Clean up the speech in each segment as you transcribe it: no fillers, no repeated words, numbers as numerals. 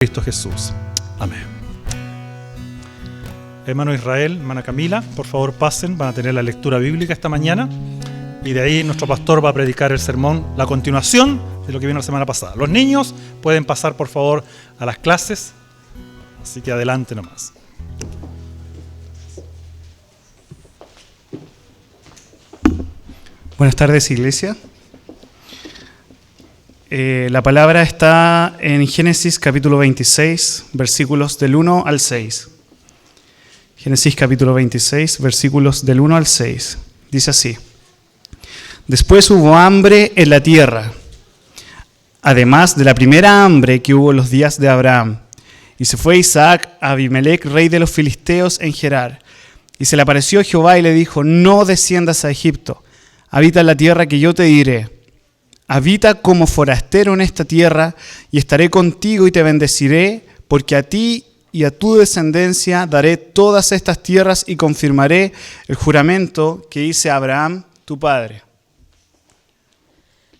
Cristo Jesús. Amén. Hermano Israel, hermana Camila, por favor pasen, van a tener la lectura bíblica esta mañana y de ahí nuestro pastor va a predicar el sermón, la continuación de lo que vino la semana pasada. Los niños pueden pasar por favor a las clases, así que adelante nomás. Buenas tardes, iglesia. La palabra está en Génesis capítulo 26, versículos del 1 al 6. Génesis capítulo 26, versículos del 1 al 6. Dice así: Después hubo hambre en la tierra, además de la primera hambre que hubo en los días de Abraham. Y se fue Isaac a Abimelec, rey de los filisteos, en Gerar. Y se le apareció Jehová y le dijo: No desciendas a Egipto, habita en la tierra que yo te diré. Habita como forastero en esta tierra, y estaré contigo y te bendeciré, porque a ti y a tu descendencia daré todas estas tierras y confirmaré el juramento que hice a Abraham, tu padre.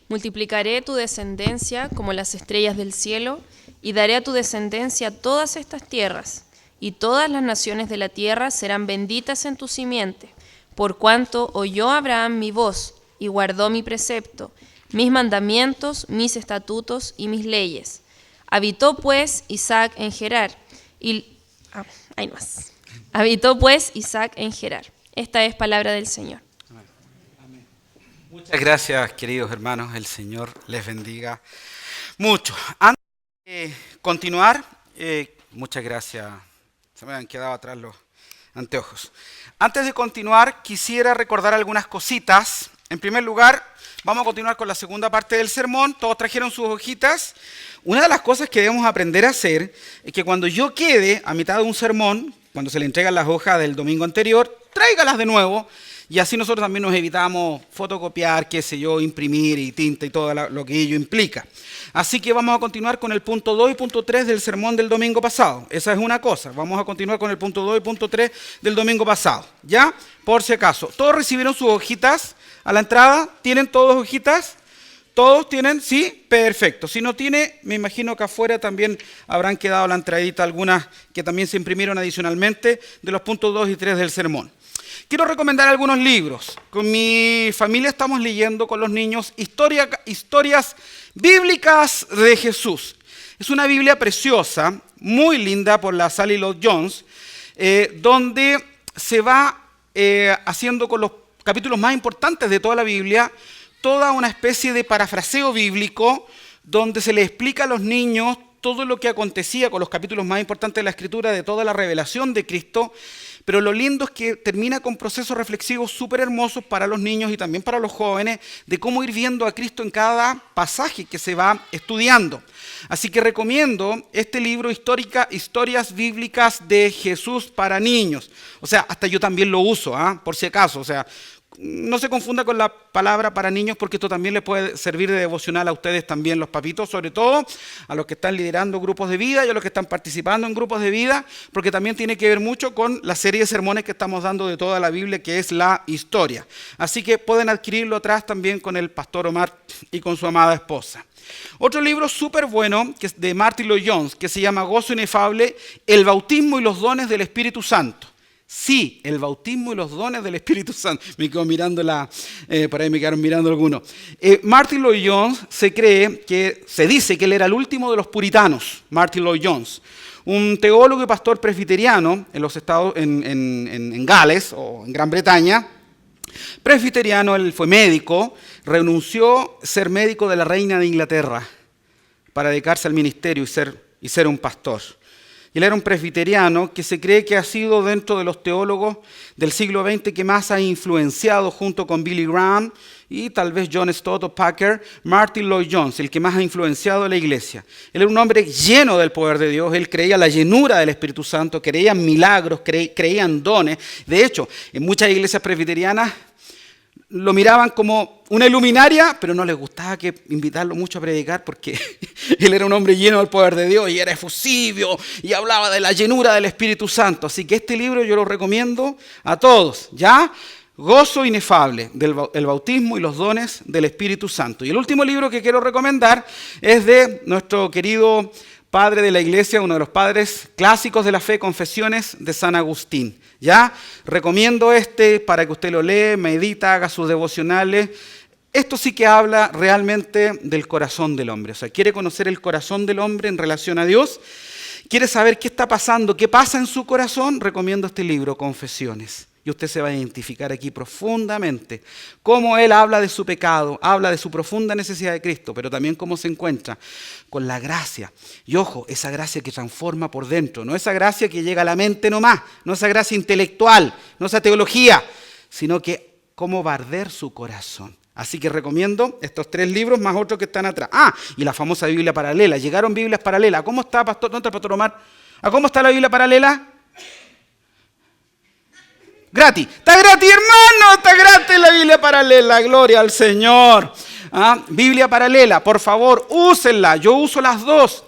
Multiplicaré tu descendencia como las estrellas del cielo, y daré a tu descendencia todas estas tierras, y todas las naciones de la tierra serán benditas en tu simiente, por cuanto oyó Abraham mi voz, y guardó mi precepto, mis mandamientos, mis estatutos y mis leyes. Habitó pues Isaac en Gerar. Habitó pues Isaac en Gerar. Esta es palabra del Señor. Amén. Muchas gracias, queridos hermanos. El Señor les bendiga mucho. Antes de continuar, muchas gracias. Se me han quedado atrás los anteojos. Antes de continuar, quisiera recordar algunas cositas. En primer lugar, vamos a continuar con la segunda parte del sermón. Todos trajeron sus hojitas. Una de las cosas que debemos aprender a hacer es que cuando yo quede a mitad de un sermón, cuando se le entregan las hojas del domingo anterior, tráigalas de nuevo. Y así nosotros también nos evitamos fotocopiar, qué sé yo, imprimir y tinta y todo lo que ello implica. Así que vamos a continuar con el punto 2 y punto 3 del sermón del domingo pasado. Esa es una cosa. Vamos a continuar con el punto 2 y punto 3 del domingo pasado. ¿Ya? Por si acaso. ¿Todos recibieron sus hojitas a la entrada? ¿Tienen todos hojitas? ¿Todos tienen? ¿Sí? Perfecto. Si no tiene, me imagino que afuera también habrán quedado a la entradita algunas que también se imprimieron adicionalmente de los puntos 2 y 3 del sermón. Quiero recomendar algunos libros. Con mi familia estamos leyendo con los niños historias bíblicas de Jesús. Es una Biblia preciosa, muy linda por la Sally Lloyd Jones, donde se va haciendo con los capítulos más importantes de toda la Biblia, toda una especie de parafraseo bíblico, donde se le explica a los niños todo lo que acontecía con los capítulos más importantes de la Escritura, de toda la revelación de Cristo. Pero lo lindo es que termina con procesos reflexivos súper hermosos para los niños y también para los jóvenes, de cómo ir viendo a Cristo en cada pasaje que se va estudiando. Así que recomiendo este libro, Historias Bíblicas de Jesús para Niños. O sea, hasta yo también lo uso, por si acaso. O sea, no se confunda con la palabra para niños, porque esto también les puede servir de devocional a ustedes también, los papitos, sobre todo a los que están liderando grupos de vida y a los que están participando en grupos de vida, porque también tiene que ver mucho con la serie de sermones que estamos dando de toda la Biblia, que es la historia. Así que pueden adquirirlo atrás también con el pastor Omar y con su amada esposa. Otro libro súper bueno, que es de Martyn Lloyd-Jones, que se llama Gozo Inefable, El bautismo y los dones del Espíritu Santo. Sí, el bautismo y los dones del Espíritu Santo. Me quedo mirando por ahí me quedaron mirando algunos. Martyn Lloyd-Jones se dice que él era el último de los puritanos, Martyn Lloyd-Jones. Un teólogo y pastor presbiteriano en los estados, en Gales o en Gran Bretaña. Presbiteriano, él fue médico, renunció a ser médico de la reina de Inglaterra para dedicarse al ministerio y ser un pastor. Él era un presbiteriano que se cree que ha sido dentro de los teólogos del siglo XX que más ha influenciado, junto con Billy Graham y tal vez John Stott o Packer, Martyn Lloyd-Jones, el que más ha influenciado a la iglesia. Él era un hombre lleno del poder de Dios, él creía en la llenura del Espíritu Santo, creía en milagros, creía en dones. De hecho, en muchas iglesias presbiterianas lo miraban como una iluminaria, pero no les gustaba invitarlo mucho a predicar porque él era un hombre lleno del poder de Dios y era efusivo y hablaba de la llenura del Espíritu Santo. Así que este libro yo lo recomiendo a todos, ¿ya? Gozo Inefable, el bautismo y los dones del Espíritu Santo. Y el último libro que quiero recomendar es de nuestro querido padre de la iglesia, uno de los padres clásicos de la fe, Confesiones de San Agustín. ¿Ya? Recomiendo para que usted lo lea, medita, haga sus devocionales. Esto sí que habla realmente del corazón del hombre. O sea, quiere conocer el corazón del hombre en relación a Dios. Quiere saber qué está pasando, qué pasa en su corazón. Recomiendo este libro, Confesiones. Y usted se va a identificar aquí profundamente. Cómo él habla de su pecado, habla de su profunda necesidad de Cristo, pero también cómo se encuentra con la gracia. Y ojo, esa gracia que transforma por dentro. No esa gracia que llega a la mente nomás. No esa gracia intelectual, no esa teología. Sino que cómo va a arder su corazón. Así que recomiendo estos 3 libros más otros que están atrás. Y la famosa Biblia paralela. Llegaron Biblias paralelas. ¿Cómo está, pastor? ¿Dónde está, pastor Omar? ¿Cómo está la Biblia paralela? Gratis. Está gratis, hermano. Está gratis la Biblia paralela. Gloria al Señor. Biblia paralela. Por favor, úsenla. Yo uso las dos.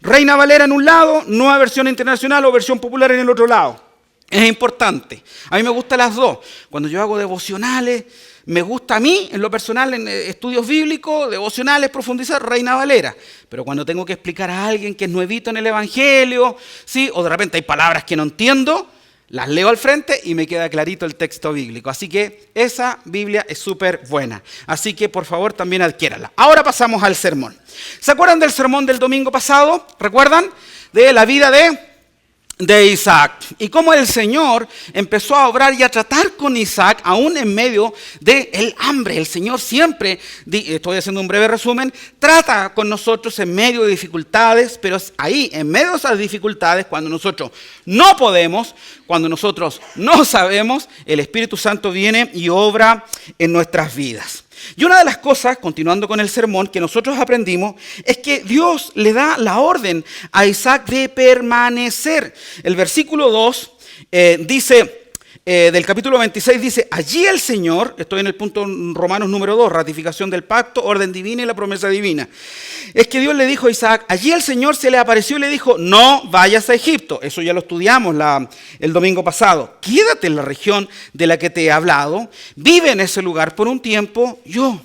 Reina Valera en un lado, Nueva Versión Internacional o Versión Popular en el otro lado. Es importante. A mí me gustan las dos. Cuando yo hago devocionales, me gusta a mí, en lo personal, en estudios bíblicos, devocionales, profundizar, Reina Valera. Pero cuando tengo que explicar a alguien que es nuevito en el Evangelio, ¿sí? O de repente hay palabras que no entiendo, las leo al frente y me queda clarito el texto bíblico. Así que esa Biblia es súper buena. Así que por favor también adquiéranla. Ahora pasamos al sermón. ¿Se acuerdan del sermón del domingo pasado? ¿Recuerdan? De la vida de Isaac, y cómo el Señor empezó a obrar y a tratar con Isaac aún en medio del hambre. El Señor siempre, estoy haciendo un breve resumen, trata con nosotros en medio de dificultades, pero es ahí, en medio de esas dificultades, cuando nosotros no podemos, cuando nosotros no sabemos, el Espíritu Santo viene y obra en nuestras vidas. Y una de las cosas, continuando con el sermón, que nosotros aprendimos, es que Dios le da la orden a Isaac de permanecer. El versículo 2 dice, del capítulo 26 dice, allí el Señor, estoy en el punto Romanos número 2, ratificación del pacto, orden divina y la promesa divina. Es que Dios le dijo a Isaac, allí el Señor se le apareció y le dijo, no vayas a Egipto. Eso ya lo estudiamos el domingo pasado. Quédate en la región de la que te he hablado, vive en ese lugar por un tiempo, yo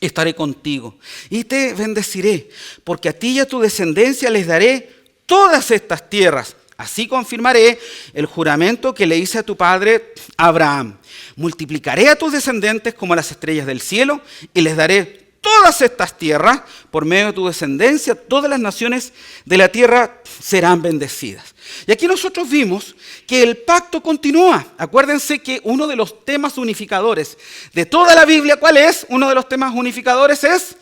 estaré contigo y te bendeciré, porque a ti y a tu descendencia les daré todas estas tierras. Así confirmaré el juramento que le hice a tu padre Abraham. Multiplicaré a tus descendientes como las estrellas del cielo y les daré todas estas tierras. Por medio de tu descendencia, todas las naciones de la tierra serán bendecidas. Y aquí nosotros vimos que el pacto continúa. Acuérdense que uno de los temas unificadores de toda la Biblia, ¿cuál es? Uno de los temas unificadores es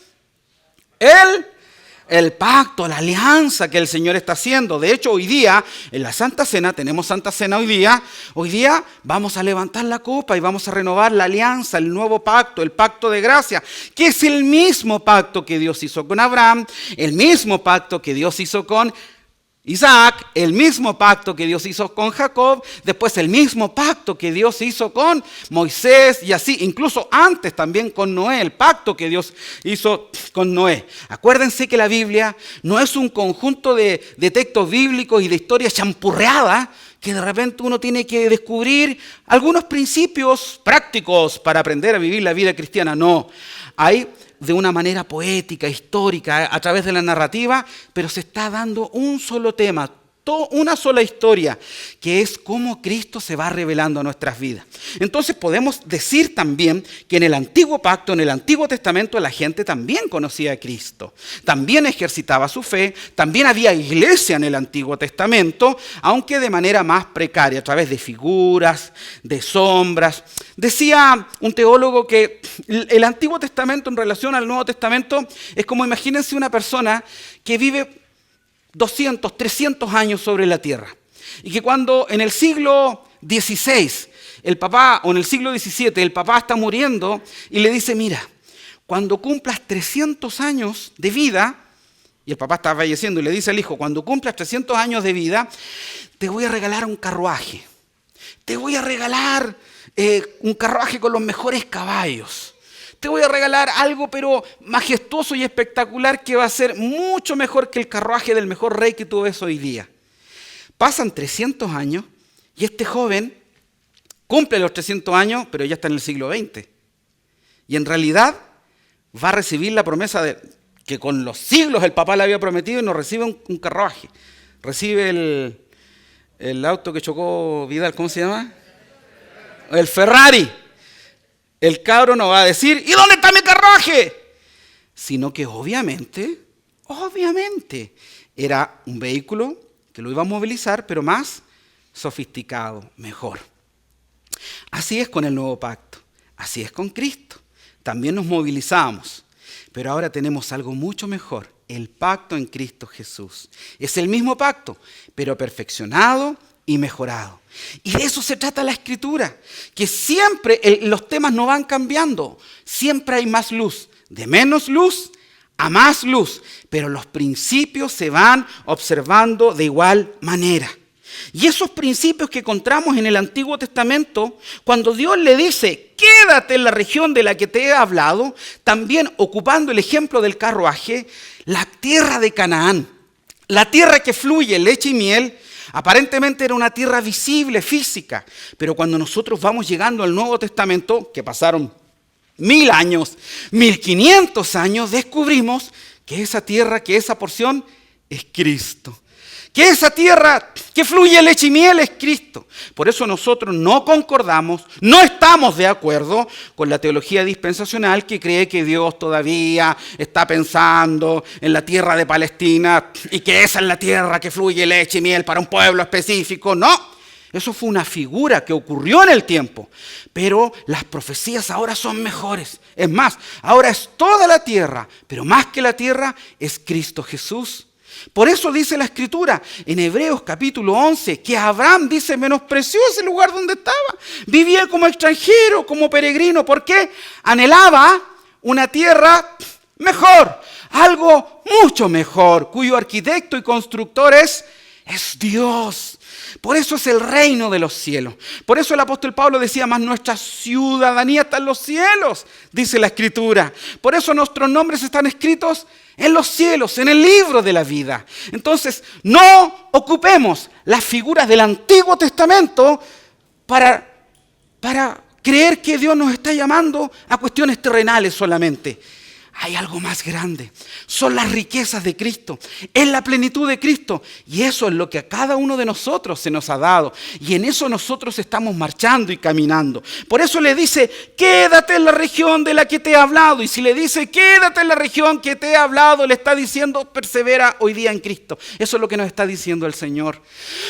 el pacto, la alianza que el Señor está haciendo. De hecho, hoy día, en la Santa Cena, tenemos Santa Cena hoy día vamos a levantar la copa y vamos a renovar la alianza, el nuevo pacto, el pacto de gracia, que es el mismo pacto que Dios hizo con Abraham, el mismo pacto que Dios hizo con Isaac, el mismo pacto que Dios hizo con Jacob, después el mismo pacto que Dios hizo con Moisés y así, incluso antes también con Noé, el pacto que Dios hizo con Noé. Acuérdense que la Biblia no es un conjunto de textos bíblicos y de historias champurreadas que de repente uno tiene que descubrir algunos principios prácticos para aprender a vivir la vida cristiana. No, hay de una manera poética, histórica, a través de la narrativa, pero se está dando un solo tema, una sola historia, que es cómo Cristo se va revelando a nuestras vidas. Entonces podemos decir también que en el Antiguo Pacto, en el Antiguo Testamento, la gente también conocía a Cristo, también ejercitaba su fe, también había iglesia en el Antiguo Testamento, aunque de manera más precaria, a través de figuras, de sombras. Decía un teólogo que el Antiguo Testamento en relación al Nuevo Testamento es como, imagínense una persona que vive 200, 300 años sobre la tierra. Y que cuando en el siglo XVI, el papá, o en el siglo XVII, el papá está muriendo y le dice, mira, cuando cumplas 300 años de vida, y el papá está falleciendo y le dice al hijo, cuando cumplas 300 años de vida, te voy a regalar un carruaje. Te voy a regalar un carruaje con los mejores caballos. Te voy a regalar algo pero majestuoso y espectacular que va a ser mucho mejor que el carruaje del mejor rey que tú ves hoy día. Pasan 300 años y este joven cumple los 300 años, pero ya está en el siglo XX. Y en realidad va a recibir la promesa que con los siglos el papá le había prometido y no recibe un carruaje. Recibe el auto que chocó Vidal, ¿cómo se llama? El Ferrari. El cabro no va a decir, ¿y dónde está mi carruaje? Sino que obviamente, era un vehículo que lo iba a movilizar, pero más sofisticado, mejor. Así es con el nuevo pacto, así es con Cristo. También nos movilizamos, pero ahora tenemos algo mucho mejor, el pacto en Cristo Jesús. Es el mismo pacto, pero perfeccionado y mejorado. Y de eso se trata la Escritura, que siempre los temas no van cambiando, siempre hay más luz, de menos luz a más luz, pero los principios se van observando de igual manera. Y esos principios que encontramos en el Antiguo Testamento, cuando Dios le dice, quédate en la región de la que te he hablado, también ocupando el ejemplo del carruaje, la tierra de Canaán, la tierra que fluye leche y miel, aparentemente era una tierra visible, física, pero cuando nosotros vamos llegando al Nuevo Testamento, que pasaron 1000 años, 1500 años, descubrimos que esa tierra, que esa porción es Cristo. Que esa tierra que fluye leche y miel es Cristo. Por eso nosotros no concordamos, no estamos de acuerdo con la teología dispensacional que cree que Dios todavía está pensando en la tierra de Palestina y que esa es la tierra que fluye leche y miel para un pueblo específico. No, eso fue una figura que ocurrió en el tiempo. Pero las profecías ahora son mejores. Es más, ahora es toda la tierra, pero más que la tierra es Cristo Jesús. Por eso dice la Escritura en Hebreos capítulo 11 que Abraham, dice, menospreció ese lugar donde estaba. Vivía como extranjero, como peregrino. ¿Por qué? Anhelaba una tierra mejor, algo mucho mejor, cuyo arquitecto y constructor es Dios. Por eso es el reino de los cielos. Por eso el apóstol Pablo decía, más nuestra ciudadanía está en los cielos, dice la Escritura. Por eso nuestros nombres están escritos en los cielos, en el libro de la vida. Entonces, no ocupemos las figuras del Antiguo Testamento para creer que Dios nos está llamando a cuestiones terrenales solamente. Hay algo más grande. Son las riquezas de Cristo. Es la plenitud de Cristo. Y eso es lo que a cada uno de nosotros se nos ha dado. Y en eso nosotros estamos marchando y caminando. Por eso le dice, quédate en la región de la que te he hablado. Y si le dice, quédate en la región que te he hablado, le está diciendo, persevera hoy día en Cristo. Eso es lo que nos está diciendo el Señor.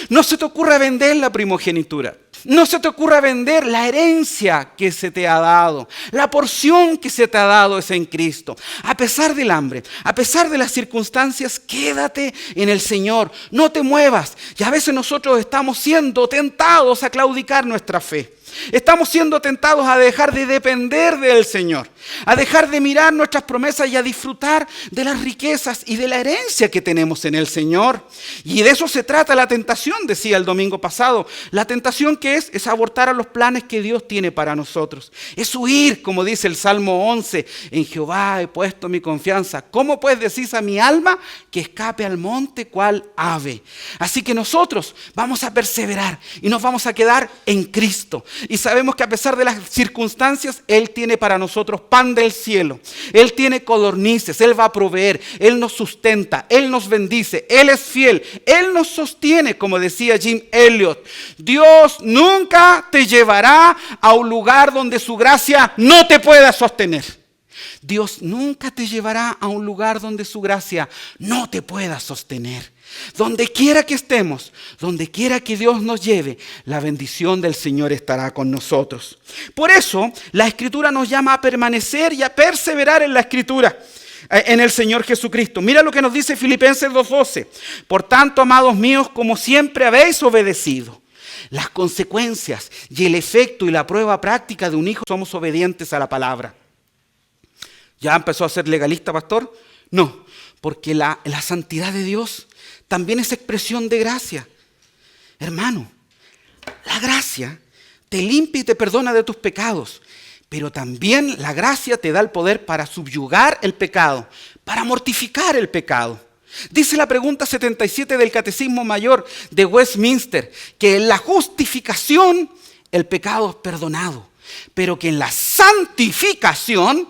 No se te ocurra vender la primogenitura. No se te ocurra vender la herencia que se te ha dado. La porción que se te ha dado es en Cristo. A pesar del hambre, a pesar de las circunstancias, quédate en el Señor. No te muevas. Y a veces nosotros estamos siendo tentados a claudicar nuestra fe. Estamos siendo tentados a dejar de depender del Señor, a dejar de mirar nuestras promesas y a disfrutar de las riquezas y de la herencia que tenemos en el Señor. Y de eso se trata la tentación, decía el domingo pasado. La tentación que es abortar a los planes que Dios tiene para nosotros. Es huir, como dice el Salmo 11, en Jehová he puesto mi confianza. ¿Cómo pues decís a mi alma que escape al monte cual ave? Así que nosotros vamos a perseverar y nos vamos a quedar en Cristo. Y sabemos que a pesar de las circunstancias, Él tiene para nosotros pan del cielo. Él tiene codornices, Él va a proveer, Él nos sustenta, Él nos bendice, Él es fiel, Él nos sostiene, como decía Jim Elliot. Dios nunca te llevará a un lugar donde su gracia no te pueda sostener. Dios nunca te llevará a un lugar donde su gracia no te pueda sostener. Donde quiera que estemos, donde quiera que Dios nos lleve, la bendición del Señor estará con nosotros. Por eso, la Escritura nos llama a permanecer y a perseverar en la Escritura, en el Señor Jesucristo. Mira lo que nos dice Filipenses 2:12. Por tanto, amados míos, como siempre habéis obedecido, las consecuencias y el efecto y la prueba práctica de un hijo, somos obedientes a la palabra. ¿Ya empezó a ser legalista, pastor? No, porque la santidad de Dios también es expresión de gracia. Hermano, la gracia te limpia y te perdona de tus pecados, pero también la gracia te da el poder para subyugar el pecado, para mortificar el pecado. Dice la pregunta 77 del Catecismo Mayor de Westminster, que en la justificación el pecado es perdonado, pero que en la santificación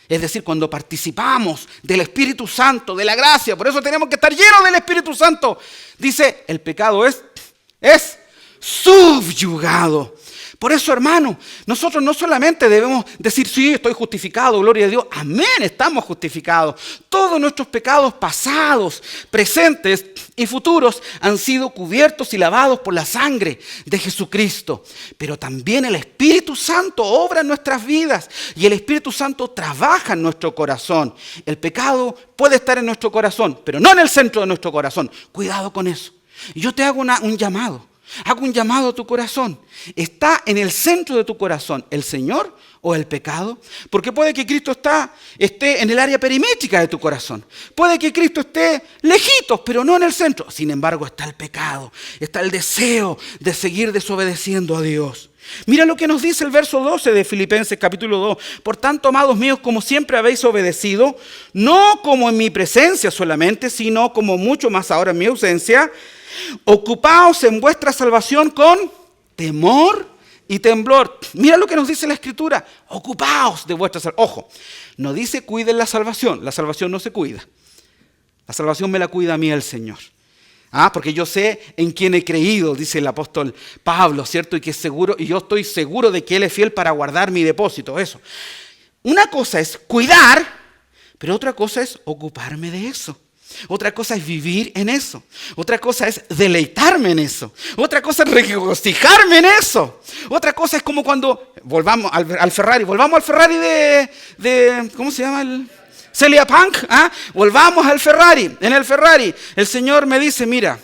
Es decir, cuando participamos del Espíritu Santo, de la gracia, por eso tenemos que estar llenos del Espíritu Santo. Dice, el pecado es subyugado. Por eso, hermano, nosotros no solamente debemos decir, sí, estoy justificado, gloria a Dios. Amén, estamos justificados. Todos nuestros pecados pasados, presentes y futuros han sido cubiertos y lavados por la sangre de Jesucristo. Pero también el Espíritu Santo obra en nuestras vidas y el Espíritu Santo trabaja en nuestro corazón. El pecado puede estar en nuestro corazón, pero no en el centro de nuestro corazón. Cuidado con eso. Y yo te hago un llamado. Hago un llamado a tu corazón. ¿Está en el centro de tu corazón el Señor o el pecado? Porque puede que Cristo esté en el área perimétrica de tu corazón. Puede que Cristo esté lejitos, pero no en el centro. Sin embargo, está el pecado. Está el deseo de seguir desobedeciendo a Dios. Mira lo que nos dice el verso 12 de Filipenses capítulo 2. Por tanto, amados míos, como siempre habéis obedecido, no como en mi presencia solamente, sino como mucho más ahora en mi ausencia, ocupaos en vuestra salvación con temor y temblor. Mira lo que nos dice la Escritura. Ocupaos de vuestra salvación. Ojo, no dice cuiden la salvación no se cuida. La salvación me la cuida a mí el Señor. Porque yo sé en quién he creído, dice el apóstol Pablo, ¿cierto? Y que es seguro, y yo estoy seguro de que Él es fiel para guardar mi depósito. Eso. Una cosa es cuidar, pero otra cosa es ocuparme de eso. Otra cosa es vivir en eso. Otra cosa es deleitarme en eso. Otra cosa es regocijarme en eso. Otra cosa es como cuando volvamos al Ferrari. Volvamos al Ferrari de ¿cómo se llama? Celia Punk. Volvamos al Ferrari. En el Ferrari el Señor me dice, mira,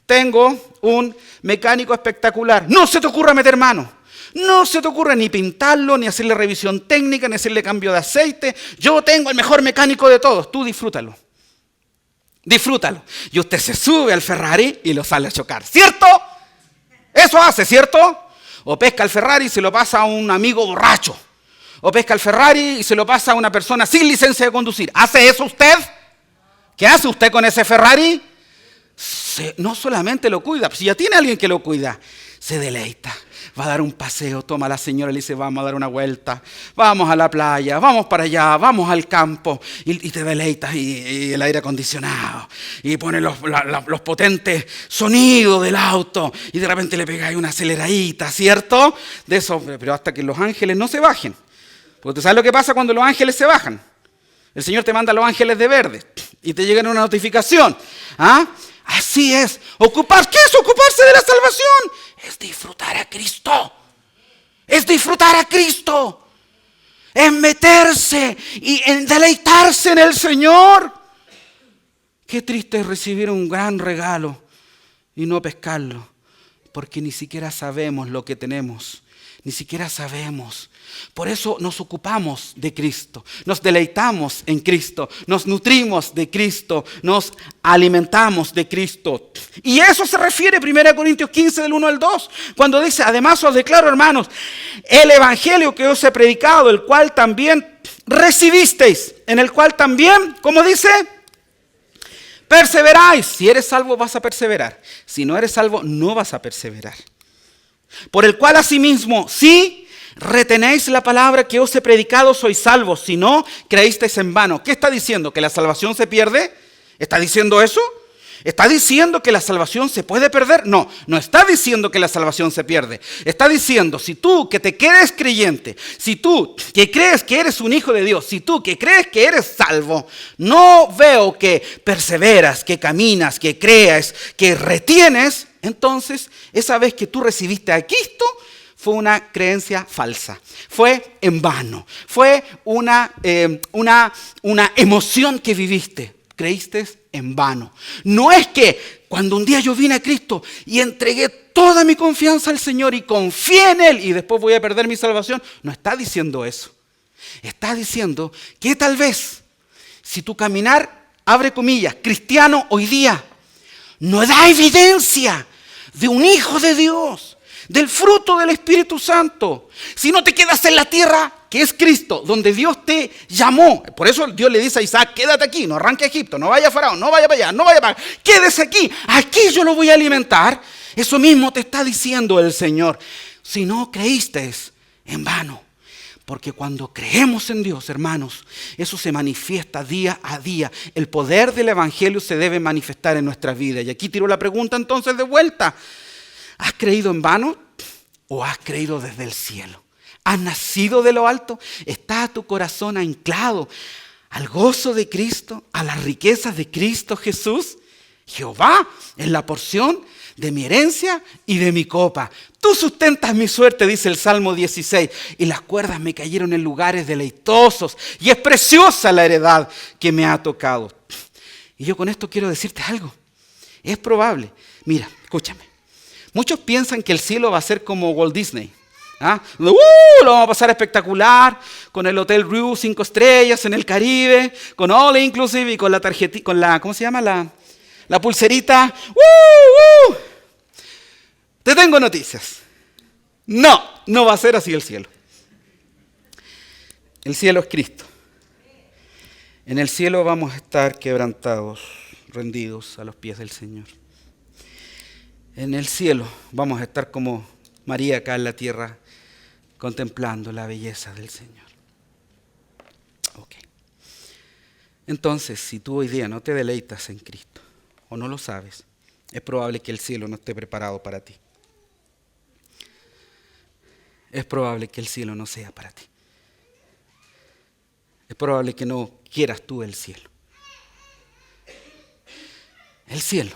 tengo un mecánico espectacular. No se te ocurra meter mano. No se te ocurra ni pintarlo, ni hacerle revisión técnica, ni hacerle cambio de aceite. Yo tengo el mejor mecánico de todos. Tú disfrútalo. Disfrútalo. Y usted se sube al Ferrari y lo sale a chocar. ¿Cierto? Eso hace, ¿cierto? O pesca el Ferrari y se lo pasa a un amigo borracho. O pesca el Ferrari y se lo pasa a una persona sin licencia de conducir. ¿Hace eso usted? ¿Qué hace usted con ese Ferrari? No solamente lo cuida, si ya tiene alguien que lo cuida, se deleita. Va a dar un paseo, toma a la señora y le dice, vamos a dar una vuelta, vamos a la playa, vamos para allá, vamos al campo, y te deleitas, y el aire acondicionado, y pone los potentes sonidos del auto, y de repente le pegáis una aceleradita, ¿cierto? De eso, pero hasta que los ángeles no se bajen. Porque tú sabes lo que pasa cuando los ángeles se bajan. El Señor te manda a los ángeles de verde, y te llega una notificación. Así es. ¿Qué es ocuparse de la salvación? Es disfrutar a Cristo. Es disfrutar a Cristo. Es meterse y en deleitarse en el Señor. Qué triste es recibir un gran regalo y no pescarlo. Porque ni siquiera sabemos lo que tenemos. Ni siquiera sabemos. Por eso nos ocupamos de Cristo, nos deleitamos en Cristo, nos nutrimos de Cristo, nos alimentamos de Cristo. Y eso se refiere 1 Corintios 15 del 1 al 2, cuando dice, además os declaro, hermanos, el evangelio que os he predicado, el cual también recibisteis, en el cual también, ¿cómo dice? Perseveráis. Si eres salvo vas a perseverar, si no eres salvo no vas a perseverar. Por el cual asimismo, sí, retenéis la palabra que os he predicado, sois salvos. Si no, creísteis en vano. ¿Qué está diciendo? ¿Que la salvación se pierde? ¿Está diciendo eso? ¿Está diciendo que la salvación se puede perder? No, no está diciendo que la salvación se pierde. Está diciendo, si tú que te crees creyente, si tú que crees que eres un hijo de Dios, si tú que crees que eres salvo, no veo que perseveras, que caminas, que creas, que retienes, entonces esa vez que tú recibiste a Cristo, fue una creencia falsa, fue en vano, fue una emoción que viviste, creíste en vano. No es que cuando un día yo vine a Cristo y entregué toda mi confianza al Señor y confié en Él y después voy a perder mi salvación, no está diciendo eso. Está diciendo que tal vez si tu caminar, abre comillas, cristiano hoy día, no da evidencia de un hijo de Dios, del fruto del Espíritu Santo. Si no te quedas en la tierra, que es Cristo, donde Dios te llamó. Por eso Dios le dice a Isaac, quédate aquí, no arranque a Egipto, no vaya a Faraón, no vaya para allá, no vaya para allá. Quédese aquí, aquí yo lo voy a alimentar. Eso mismo te está diciendo el Señor. Si no creíste en vano. Porque cuando creemos en Dios, hermanos, eso se manifiesta día a día. El poder del Evangelio se debe manifestar en nuestra vida. Y aquí tiro la pregunta entonces de vuelta. ¿Has creído en vano o has creído desde el cielo? ¿Has nacido de lo alto? ¿Está tu corazón anclado al gozo de Cristo, a las riquezas de Cristo Jesús? Jehová es la porción de mi herencia y de mi copa. Tú sustentas mi suerte, dice el Salmo 16, y las cuerdas me cayeron en lugares deleitosos, y es preciosa la heredad que me ha tocado. Y yo con esto quiero decirte algo. Es probable, mira, escúchame, muchos piensan que el cielo va a ser como Walt Disney. Lo vamos a pasar espectacular, con el Hotel Rue 5 estrellas en el Caribe, con All Inclusive y con la tarjetita, con la, ¿cómo se llama? La pulserita. Te tengo noticias. No va a ser así el cielo. El cielo es Cristo. En el cielo vamos a estar quebrantados, rendidos a los pies del Señor. En el cielo vamos a estar como María acá en la tierra, contemplando la belleza del Señor. Ok. Entonces, si tú hoy día no te deleitas en Cristo, o no lo sabes, es probable que el cielo no esté preparado para ti. Es probable que el cielo no sea para ti. Es probable que no quieras tú el cielo. El cielo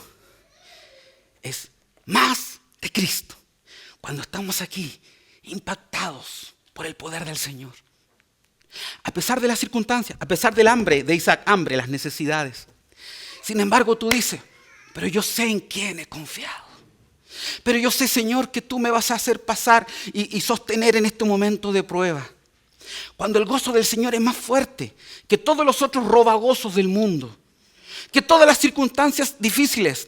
es más de Cristo. Cuando estamos aquí, impactados por el poder del Señor. A pesar de las circunstancias, a pesar del hambre de Isaac, las necesidades. Sin embargo, tú dices, pero yo sé en quién he confiado. Pero yo sé, Señor, que tú me vas a hacer pasar y sostener en este momento de prueba. Cuando el gozo del Señor es más fuerte que todos los otros robagozos del mundo, que todas las circunstancias difíciles.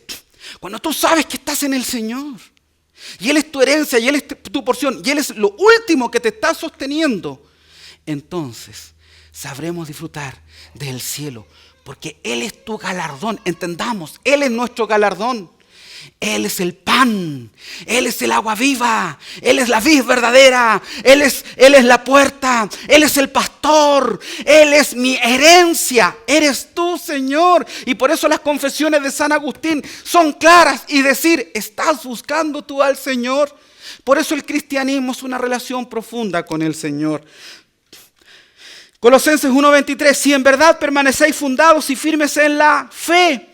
Cuando tú sabes que estás en el Señor, y Él es tu herencia, y Él es tu porción, y Él es lo último que te está sosteniendo, entonces sabremos disfrutar del cielo, porque Él es tu galardón. Entendamos, Él es nuestro galardón. Él es el pan, Él es el agua viva, Él es la vid verdadera, Él es la puerta, Él es el pastor, Él es mi herencia, eres tú, Señor. Y por eso las confesiones de San Agustín son claras y decir, ¿estás buscando tú al Señor? Por eso el cristianismo es una relación profunda con el Señor. Colosenses 1:23, si en verdad permanecéis fundados y firmes en la fe,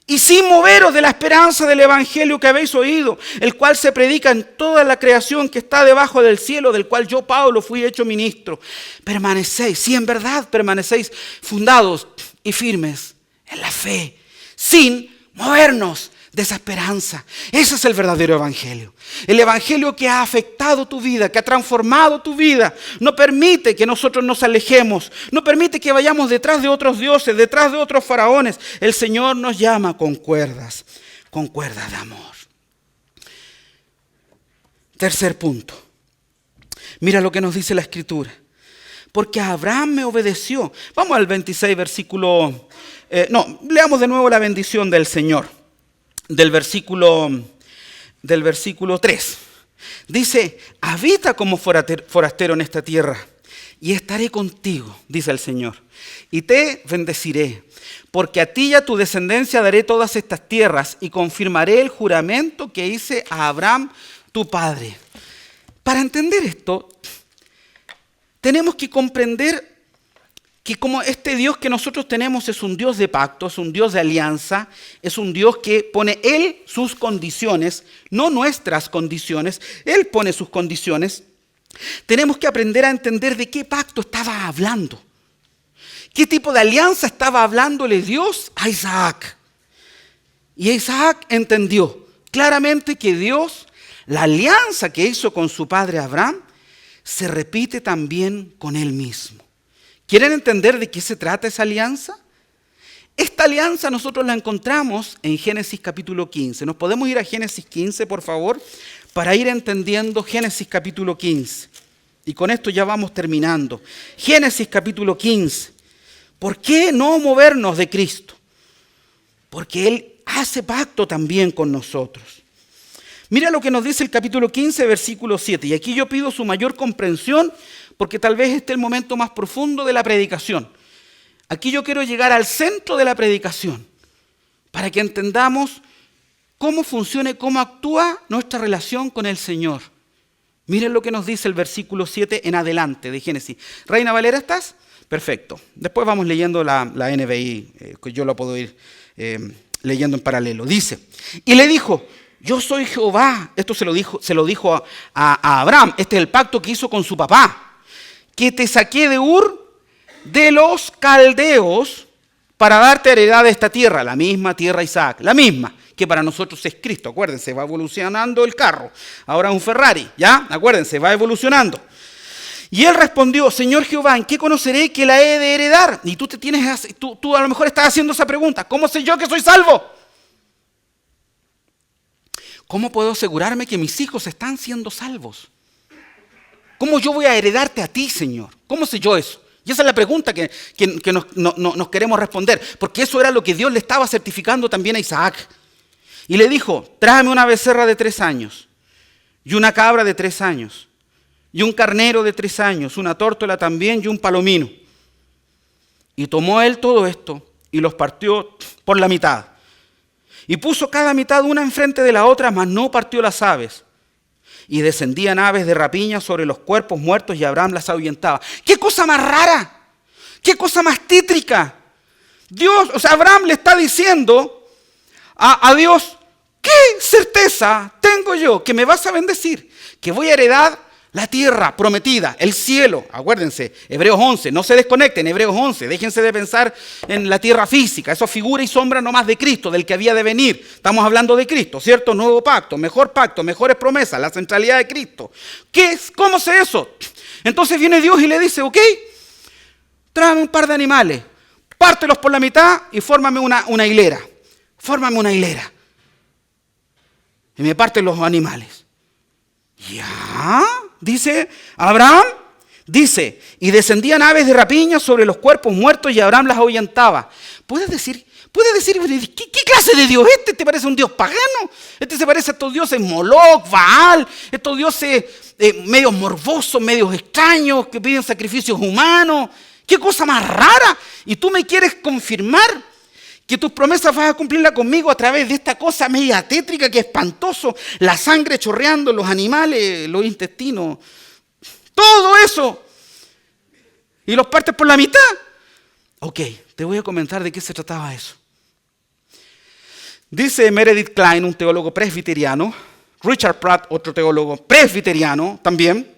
y sin moveros de la esperanza del evangelio que habéis oído, el cual se predica en toda la creación que está debajo del cielo, del cual yo, Pablo, fui hecho ministro. Permanecéis, si en verdad permanecéis fundados y firmes en la fe, sin movernos de esa esperanza. Ese es el verdadero evangelio. El evangelio que ha afectado tu vida, que ha transformado tu vida. No permite que nosotros nos alejemos. No permite que vayamos detrás de otros dioses, detrás de otros faraones. El Señor nos llama con cuerdas de amor. Tercer punto. Mira lo que nos dice la Escritura. Porque Abraham me obedeció. Vamos al 26 versículo. Leamos de nuevo la bendición del Señor. Del versículo 3. Dice, habita como forastero en esta tierra y estaré contigo, dice el Señor, y te bendeciré, porque a ti y a tu descendencia daré todas estas tierras y confirmaré el juramento que hice a Abraham, tu padre. Para entender esto, tenemos que comprender que como este Dios que nosotros tenemos es un Dios de pacto, es un Dios de alianza, es un Dios que pone Él sus condiciones, no nuestras condiciones, Él pone sus condiciones. Tenemos que aprender a entender de qué pacto estaba hablando. ¿Qué tipo de alianza estaba hablándole Dios a Isaac? Y Isaac entendió claramente que Dios, la alianza que hizo con su padre Abraham, se repite también con él mismo. ¿Quieren entender de qué se trata esa alianza? Esta alianza nosotros la encontramos en Génesis capítulo 15. ¿Nos podemos ir a Génesis 15, por favor? Para ir entendiendo Génesis capítulo 15. Y con esto ya vamos terminando. Génesis capítulo 15. ¿Por qué no movernos de Cristo? Porque Él hace pacto también con nosotros. Mira lo que nos dice el capítulo 15, versículo 7. Y aquí yo pido su mayor comprensión, porque tal vez este es el momento más profundo de la predicación. Aquí yo quiero llegar al centro de la predicación, para que entendamos cómo funciona y cómo actúa nuestra relación con el Señor. Miren lo que nos dice el versículo 7 en adelante de Génesis. Reina Valera, ¿estás? Perfecto. Después vamos leyendo la NBI, que yo lo puedo ir leyendo en paralelo. Dice, y le dijo, yo soy Jehová. Esto se lo dijo a Abraham. Este es el pacto que hizo con su papá. Que te saqué de Ur de los caldeos para darte heredad de esta tierra. La misma tierra Isaac. La misma que para nosotros es Cristo. Acuérdense, va evolucionando el carro. Ahora es un Ferrari. ¿Ya? Acuérdense, va evolucionando. Y él respondió, Señor Jehová, ¿en qué conoceré que la he de heredar? Y tú a lo mejor estás haciendo esa pregunta. ¿Cómo sé yo que soy salvo? ¿Cómo puedo asegurarme que mis hijos están siendo salvos? ¿Cómo yo voy a heredarte a ti, Señor? ¿Cómo sé yo eso? Y esa es la pregunta que nos queremos responder. Porque eso era lo que Dios le estaba certificando también a Isaac. Y le dijo, tráeme una becerra de 3 años, y una cabra de 3 años, y un carnero de 3 años, una tórtola también, y un palomino. Y tomó él todo esto, y los partió por la mitad. Y puso cada mitad una enfrente de la otra, mas no partió las aves. Y descendían aves de rapiña sobre los cuerpos muertos, y Abraham las ahuyentaba. ¡Qué cosa más rara! ¡Qué cosa más tétrica! Abraham le está diciendo a Dios, ¿qué certeza tengo yo que me vas a bendecir? Que voy a heredar la tierra prometida, el cielo. Acuérdense, Hebreos 11, no se desconecten, Hebreos 11. Déjense de pensar en la tierra física. Eso es figura y sombra nomás de Cristo, del que había de venir. Estamos hablando de Cristo, ¿cierto? Nuevo pacto, mejores promesas, la centralidad de Cristo. ¿Cómo sé eso? Entonces viene Dios y le dice, ok, tráeme un par de animales, pártelos por la mitad y fórmame una hilera. Fórmame una hilera. Y me parten los animales. ¿Ya? Dice Abraham, y descendían aves de rapiña sobre los cuerpos muertos y Abraham las ahuyentaba. ¿Puedes decir, ¿qué clase de Dios es este? ¿Te parece un Dios pagano? Este se parece a estos dioses Moloch, Baal, estos dioses medios morbosos, medios extraños, que piden sacrificios humanos. ¿Qué cosa más rara? Y tú me quieres confirmar que tus promesas vas a cumplirlas conmigo a través de esta cosa media tétrica que es espantoso, la sangre chorreando, los animales, los intestinos, todo eso, y los partes por la mitad. Ok, te voy a comentar de qué se trataba eso. Dice Meredith Kline, un teólogo presbiteriano, Richard Pratt, otro teólogo presbiteriano también,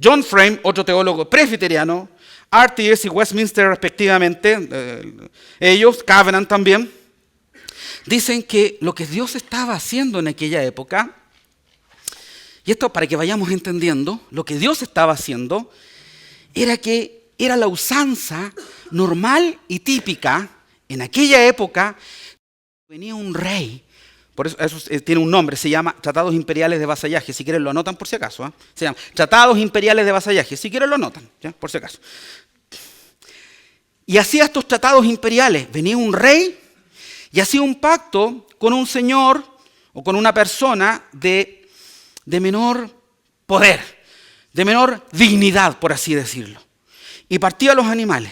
John Frame, otro teólogo presbiteriano, RTS y Westminster respectivamente, ellos, Covenant también, dicen que lo que Dios estaba haciendo en aquella época, y esto para que vayamos entendiendo, lo que Dios estaba haciendo era la usanza normal y típica en aquella época. Venía un rey, por eso tiene un nombre, se llama Tratados Imperiales de Vasallaje, si quieren lo anotan por si acaso, se llama Tratados Imperiales de Vasallaje, si quieren lo anotan, ¿ya? Por si acaso. Y hacía estos tratados imperiales, venía un rey y hacía un pacto con un señor o con una persona de menor poder, de menor dignidad, por así decirlo. Y partía los animales.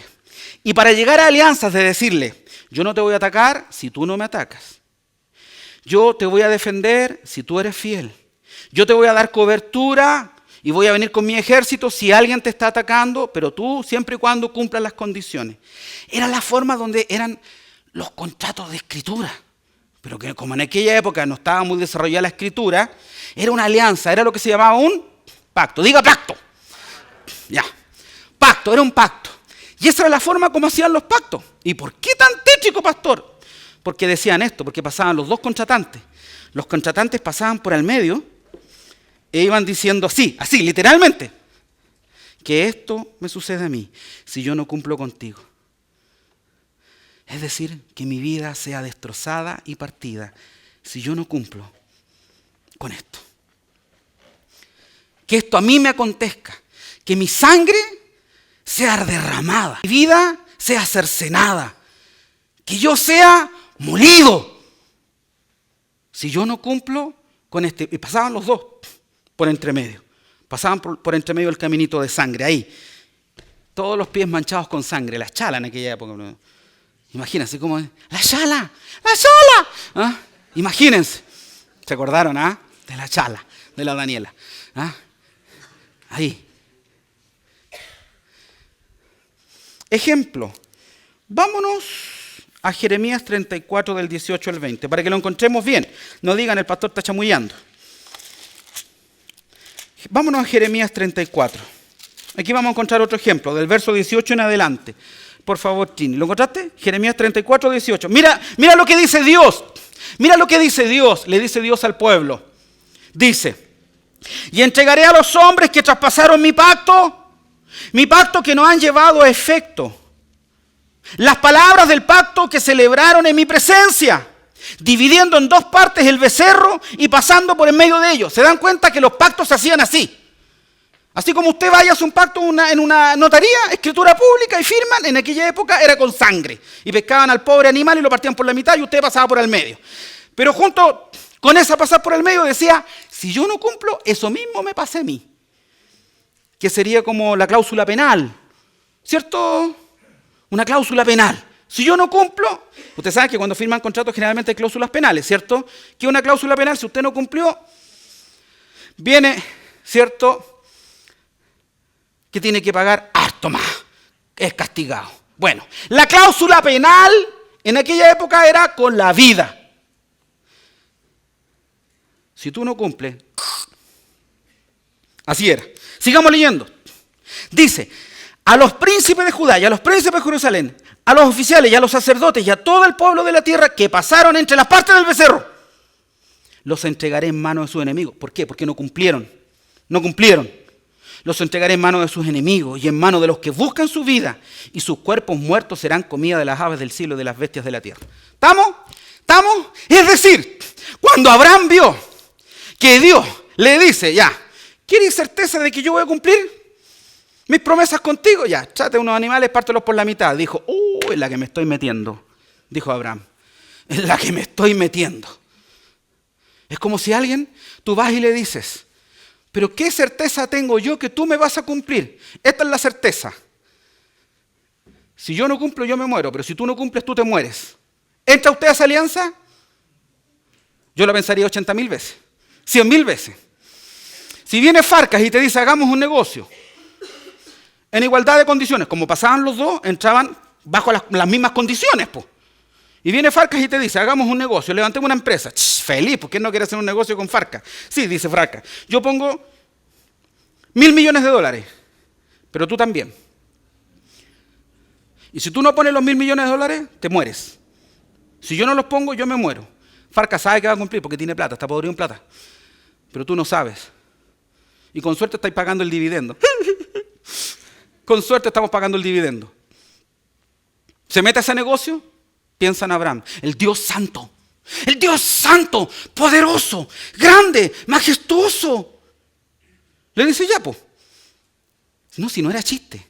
Y para llegar a alianzas de decirle, yo no te voy a atacar si tú no me atacas. Yo te voy a defender si tú eres fiel. Yo te voy a dar cobertura y voy a venir con mi ejército si alguien te está atacando, pero tú siempre y cuando cumplas las condiciones. Era la forma donde eran los contratos de escritura. Pero que como en aquella época no estaba muy desarrollada la escritura, era una alianza, era lo que se llamaba un pacto. Diga pacto. Ya. Pacto, era un pacto. Y esa era la forma como hacían los pactos. ¿Y por qué tan tétrico, pastor? Porque decían esto, porque pasaban los dos contratantes. Los contratantes pasaban por el medio e iban diciendo así, literalmente, que esto me sucede a mí si yo no cumplo contigo. Es decir, que mi vida sea destrozada y partida si yo no cumplo con esto. Que esto a mí me acontezca, que mi sangre sea derramada, mi vida sea cercenada, que yo sea molido si yo no cumplo con este. Y pasaban los dos por entre medio. Pasaban por entre medio del caminito de sangre, ahí. Todos los pies manchados con sangre, la chala en aquella época. Imagínense cómo es. ¡La chala! ¡La chala! ¿Ah? Imagínense. ¿Se acordaron, de la chala, de la Daniela? Ahí. Ejemplo. Vámonos a Jeremías 34 del 18 al 20, para que lo encontremos bien. No digan, el pastor está chamullando. Vámonos a Jeremías 34. Aquí vamos a encontrar otro ejemplo, del verso 18 en adelante. Por favor, Tini, ¿lo encontraste? Jeremías 34, 18. Mira lo que dice Dios. Mira lo que dice Dios. Le dice Dios al pueblo. Dice, y entregaré a los hombres que traspasaron mi pacto que no han llevado a efecto. Las palabras del pacto que celebraron en mi presencia, dividiendo en dos partes el becerro y pasando por en medio de ellos. ¿Se dan cuenta que los pactos se hacían así? Así como usted vaya a hacer un pacto en una notaría, escritura pública y firman, en aquella época era con sangre. Y pescaban al pobre animal y lo partían por la mitad y usted pasaba por el medio. Pero junto con esa pasar por el medio decía, si yo no cumplo, eso mismo me pasa a mí. Que sería como la cláusula penal, ¿cierto? Una cláusula penal. Si yo no cumplo, usted sabe que cuando firman contratos generalmente hay cláusulas penales, ¿cierto? Que una cláusula penal, si usted no cumplió, viene, ¿cierto?, que tiene que pagar harto más, es castigado. Bueno, la cláusula penal en aquella época era con la vida. Si tú no cumples, así era. Sigamos leyendo. Dice, a los príncipes de Judá y a los príncipes de Jerusalén, a los oficiales y a los sacerdotes y a todo el pueblo de la tierra que pasaron entre las partes del becerro, los entregaré en manos de sus enemigos. ¿Por qué? Porque no cumplieron. No cumplieron. Los entregaré en manos de sus enemigos y en manos de los que buscan su vida, y sus cuerpos muertos serán comida de las aves del cielo y de las bestias de la tierra. ¿Estamos? ¿Estamos? Es decir, cuando Abraham vio que Dios le dice, ya, ¿quieres certeza de que yo voy a cumplir mis promesas contigo? Ya, trate unos animales, pártelos por la mitad. Dijo, es la que me estoy metiendo, dijo Abraham. Es la que me estoy metiendo. Es como si tú vas y le dices, pero ¿qué certeza tengo yo que tú me vas a cumplir? Esta es la certeza. Si yo no cumplo, yo me muero, pero si tú no cumples, tú te mueres. ¿Entra usted a esa alianza? Yo la pensaría 80.000 veces, 100.000 veces. Si viene Farcas y te dice, hagamos un negocio, en igualdad de condiciones, como pasaban los dos, entraban bajo las mismas condiciones, pues. Y viene Farcas y te dice, hagamos un negocio, levantemos una empresa. Feliz, ¿por qué no quiere hacer un negocio con Farcas? Sí, dice Farcas, yo pongo $1.000 millones, pero tú también. Y si tú no pones los $1.000 millones, te mueres. Si yo no los pongo, yo me muero. Farcas sabe que va a cumplir porque tiene plata, está podrido en plata. Pero tú no sabes. Y con suerte estáis pagando el dividendo. Con suerte estamos pagando el dividendo. ¿Se mete a ese negocio? Piensa en Abraham, el Dios santo, poderoso, grande, majestuoso. Le dice, ya, pues. No, si no era chiste.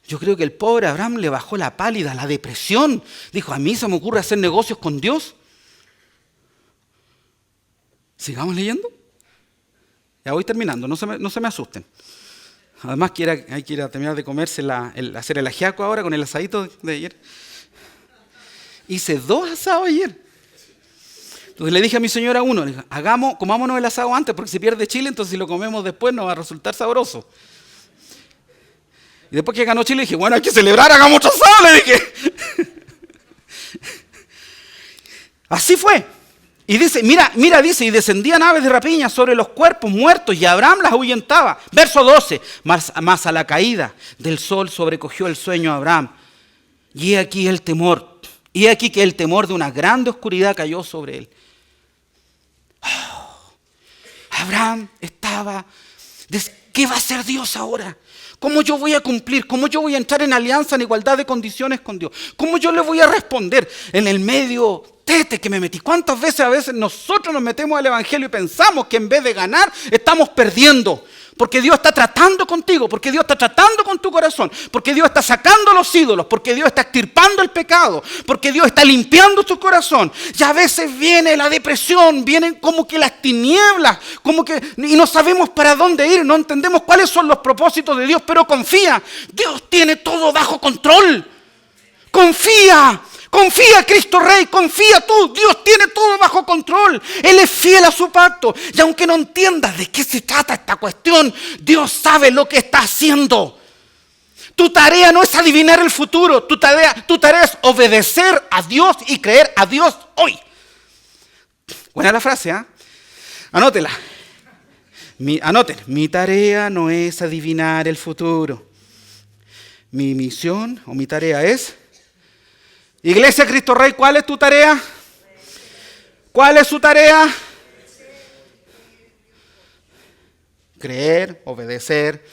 Yo creo que el pobre Abraham le bajó la pálida, la depresión. Dijo, a mí se me ocurre hacer negocios con Dios. ¿Sigamos leyendo? Ya voy terminando, no se me asusten. Además, hay que ir a terminar de comerse hacer el ajiaco ahora con el asadito de ayer. Hice 2 asados ayer. Entonces le dije a mi señora uno, le dije, comámonos el asado antes, porque si pierde Chile, entonces si lo comemos después nos va a resultar sabroso. Y después que ganó Chile, dije, bueno, hay que celebrar, hagamos otro asado, le dije. Así fue. Y dice, mira, dice, y descendían aves de rapiña sobre los cuerpos muertos, y Abraham las ahuyentaba. Verso 12, más a la caída del sol sobrecogió el sueño a Abraham. Y he aquí el temor. Y he aquí que el temor de una grande oscuridad cayó sobre él. Abraham estaba, ¿qué va a hacer Dios ahora? ¿Cómo yo voy a cumplir? ¿Cómo yo voy a entrar en alianza, en igualdad de condiciones con Dios? ¿Cómo yo le voy a responder en el medio tete que me metí? ¿Cuántas veces nosotros nos metemos al evangelio y pensamos que en vez de ganar estamos perdiendo? Porque Dios está tratando contigo, porque Dios está tratando con tu corazón, porque Dios está sacando los ídolos, porque Dios está extirpando el pecado, porque Dios está limpiando tu corazón. Y a veces viene la depresión, vienen como que las tinieblas, y no sabemos para dónde ir, no entendemos cuáles son los propósitos de Dios, pero confía, Dios tiene todo bajo control. Confía. Confía, Cristo Rey, confía tú. Dios tiene todo bajo control. Él es fiel a su pacto. Y aunque no entiendas de qué se trata esta cuestión, Dios sabe lo que está haciendo. Tu tarea no es adivinar el futuro. Tu tarea es obedecer a Dios y creer a Dios hoy. Buena la frase, ¿eh? Anótela. Anoten. Mi tarea no es adivinar el futuro. Mi misión o mi tarea es... Iglesia Cristo Rey, ¿cuál es tu tarea? ¿Cuál es su tarea? Creer, obedecer.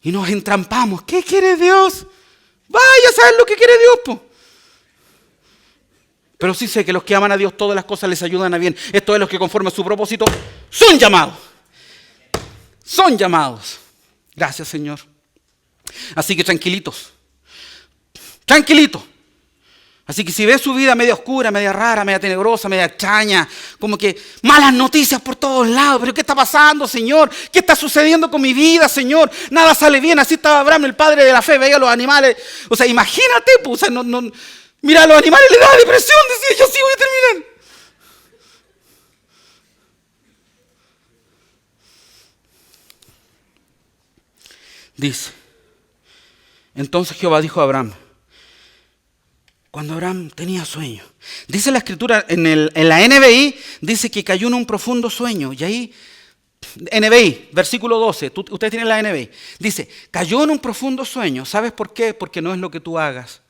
Y nos entrampamos. ¿Qué quiere Dios? Vaya a saber lo que quiere Dios, po. Pero sí sé que los que aman a Dios, todas las cosas les ayudan a bien. Esto es los que conforme a su propósito son llamados. Son llamados. Gracias, Señor. Así que tranquilitos. Tranquilitos. Así que si ves su vida media oscura, media rara, media tenebrosa, media extraña, como que malas noticias por todos lados. ¿Pero qué está pasando, Señor? ¿Qué está sucediendo con mi vida, Señor? Nada sale bien. Así estaba Abraham, el padre de la fe, veía a los animales. O sea, imagínate, pues, mira, a los animales le da depresión, decía, yo sí voy a terminar. Dice, entonces Jehová dijo a Abraham, cuando Abraham tenía sueño. Dice la escritura, en la NBI, dice que cayó en un profundo sueño. Y ahí, NBI, versículo 12, ustedes tienen la NBI. Dice, cayó en un profundo sueño. ¿Sabes por qué? Porque no es lo que tú hagas.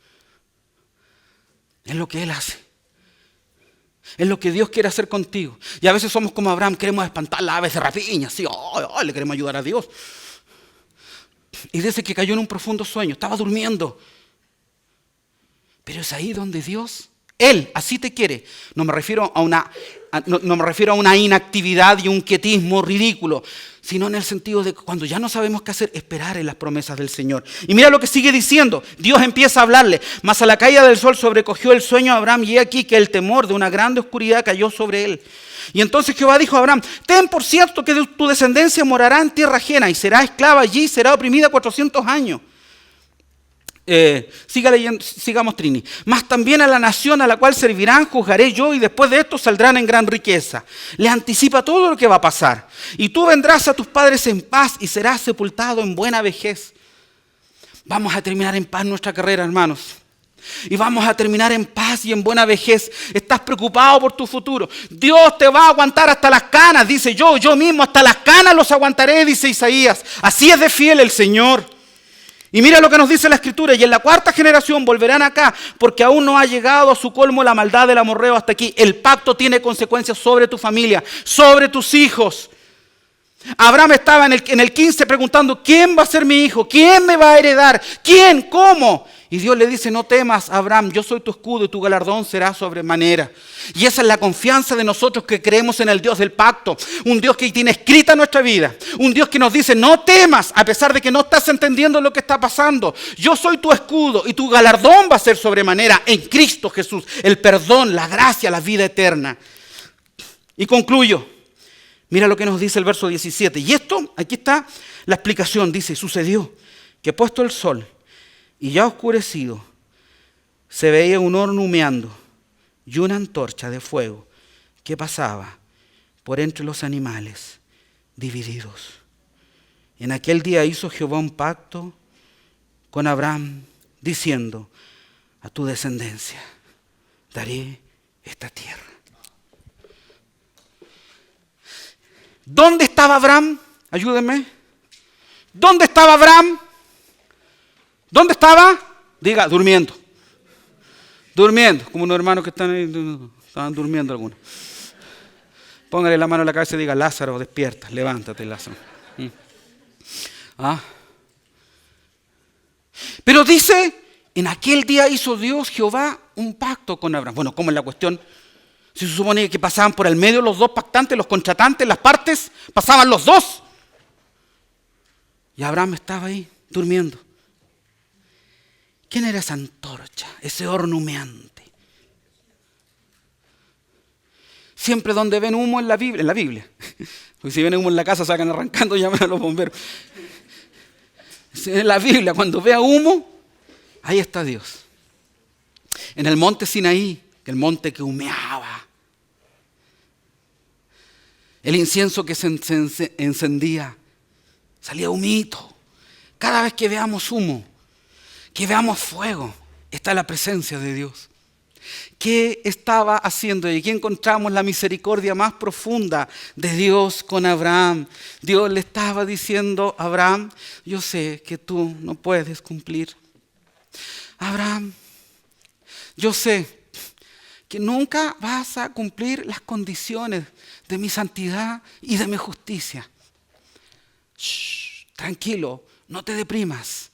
Es lo que Él hace. Es lo que Dios quiere hacer contigo. Y a veces somos como Abraham, queremos espantar las aves de rapiña. Así, le queremos ayudar a Dios. Y dice que cayó en un profundo sueño. Estaba durmiendo. Pero es ahí donde Dios, Él, así te quiere. No me refiero a una inactividad y un quietismo ridículo, sino en el sentido de que cuando ya no sabemos qué hacer, esperar en las promesas del Señor. Y mira lo que sigue diciendo. Dios empieza a hablarle. Mas a la caída del sol sobrecogió el sueño a Abraham y he aquí que el temor de una grande oscuridad cayó sobre él. Y entonces Jehová dijo a Abraham, ten por cierto que tu descendencia morará en tierra ajena y será esclava allí y será oprimida 400 años. Siga leyendo, sigamos, Trini. Mas también a la nación a la cual servirán juzgaré yo y después de esto saldrán en gran riqueza. Le anticipa todo lo que va a pasar. Y tú vendrás a tus padres en paz y serás sepultado en buena vejez. Vamos a terminar en paz nuestra carrera, hermanos. Y vamos a terminar en paz y en buena vejez. Estás preocupado por tu futuro. Dios te va a aguantar hasta las canas, dice yo mismo hasta las canas los aguantaré, dice Isaías. Así es de fiel el Señor. Y mira lo que nos dice la Escritura, y en la cuarta generación volverán acá, porque aún no ha llegado a su colmo la maldad del amorreo hasta aquí. El pacto tiene consecuencias sobre tu familia, sobre tus hijos. Abraham estaba en el 15 preguntando, ¿quién va a ser mi hijo? ¿Quién me va a heredar? ¿Quién? ¿Cómo? Y Dios le dice, no temas, Abraham, yo soy tu escudo y tu galardón será sobremanera. Y esa es la confianza de nosotros que creemos en el Dios del pacto. Un Dios que tiene escrita nuestra vida. Un Dios que nos dice, no temas, a pesar de que no estás entendiendo lo que está pasando. Yo soy tu escudo y tu galardón va a ser sobremanera en Cristo Jesús. El perdón, la gracia, la vida eterna. Y concluyo. Mira lo que nos dice el verso 17. Y esto, aquí está la explicación. Dice, sucedió que puesto el sol y ya oscurecido, se veía un horno humeando y una antorcha de fuego que pasaba por entre los animales divididos. En aquel día hizo Jehová un pacto con Abraham, diciendo, a tu descendencia daré esta tierra. ¿Dónde estaba Abraham? Ayúdenme. ¿Dónde estaba Abraham? ¿Dónde estaba? Diga, durmiendo. Durmiendo, como unos hermanos que estaban durmiendo algunos. Póngale la mano en la cabeza y diga, Lázaro, despierta, levántate, Lázaro. Pero dice, en aquel día hizo Dios, Jehová, un pacto con Abraham. Bueno, ¿cómo es la cuestión? Si se supone que pasaban por el medio los dos pactantes, los contratantes, las partes, pasaban los dos. Y Abraham estaba ahí, durmiendo. ¿Quién era esa antorcha, ese horno humeante? Siempre donde ven humo en la Biblia. Porque si ven humo en la casa, sacan arrancando y llaman a los bomberos. En la Biblia, cuando vea humo, ahí está Dios. En el monte Sinaí, el monte que humeaba. El incienso que se encendía. Salía humito. Cada vez que veamos humo, que veamos fuego, está la presencia de Dios. ¿Qué estaba haciendo? Y aquí encontramos la misericordia más profunda de Dios con Abraham. Dios le estaba diciendo: Abraham, yo sé que tú no puedes cumplir. Abraham, yo sé que nunca vas a cumplir las condiciones de mi santidad y de mi justicia. Shh, tranquilo, no te deprimas.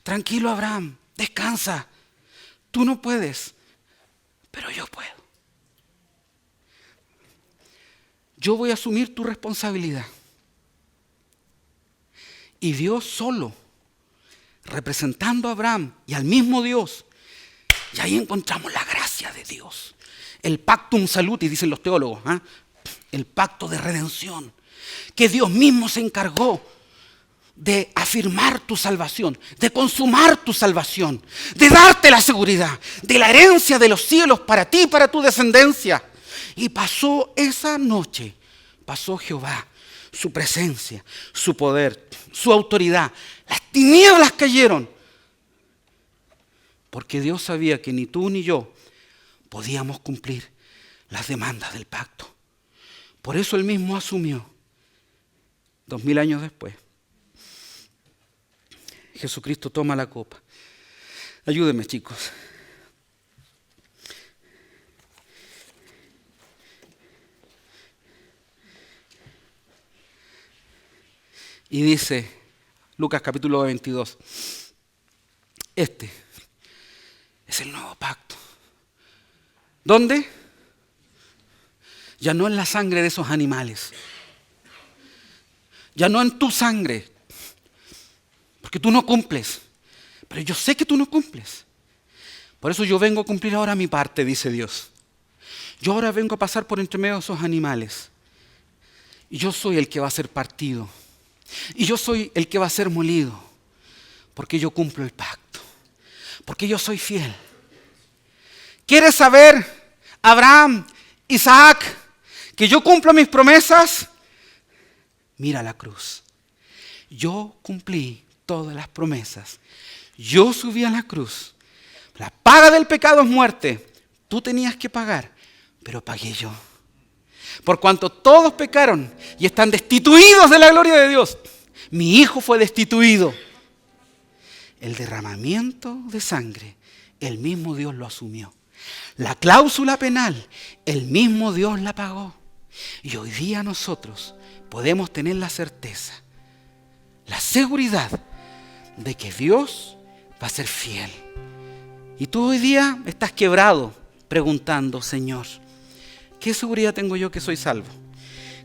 Tranquilo, Abraham, descansa. Tú no puedes, pero yo puedo. Yo voy a asumir tu responsabilidad. Y Dios solo, representando a Abraham y al mismo Dios, y ahí encontramos la gracia de Dios. El pactum salutis, dicen los teólogos, ¿eh? El pacto de redención, que Dios mismo se encargó de afirmar tu salvación, de consumar tu salvación, de darte la seguridad, de la herencia de los cielos para ti y para tu descendencia. Y pasó esa noche, pasó Jehová, su presencia, su poder, su autoridad. Las tinieblas cayeron, porque Dios sabía que ni tú ni yo podíamos cumplir las demandas del pacto. Por eso Él mismo asumió, 2000 años después. Jesucristo toma la copa. Ayúdenme, chicos. Y dice, Lucas capítulo 22, este es el nuevo pacto. ¿Dónde? Ya no en la sangre de esos animales. Ya no en tu sangre. Porque tú no cumples. Pero yo sé que tú no cumples. Por eso yo vengo a cumplir ahora mi parte, dice Dios. Yo ahora vengo a pasar por entre medio de esos animales. Y yo soy el que va a ser partido. Y yo soy el que va a ser molido. Porque yo cumplo el pacto. Porque yo soy fiel. ¿Quieres saber, Abraham, Isaac, que yo cumplo mis promesas? Mira la cruz. Yo cumplí todas las promesas. Yo subí a la cruz. La paga del pecado es muerte. Tú tenías que pagar, pero pagué yo. Por cuanto todos pecaron y están destituidos de la gloria de Dios, mi Hijo fue destituido. El derramamiento de sangre, el mismo Dios lo asumió. La cláusula penal, el mismo Dios la pagó. Y hoy día nosotros podemos tener la certeza, la seguridad de que Dios va a ser fiel. Y tú hoy día estás quebrado preguntando: Señor, ¿qué seguridad tengo yo que soy salvo?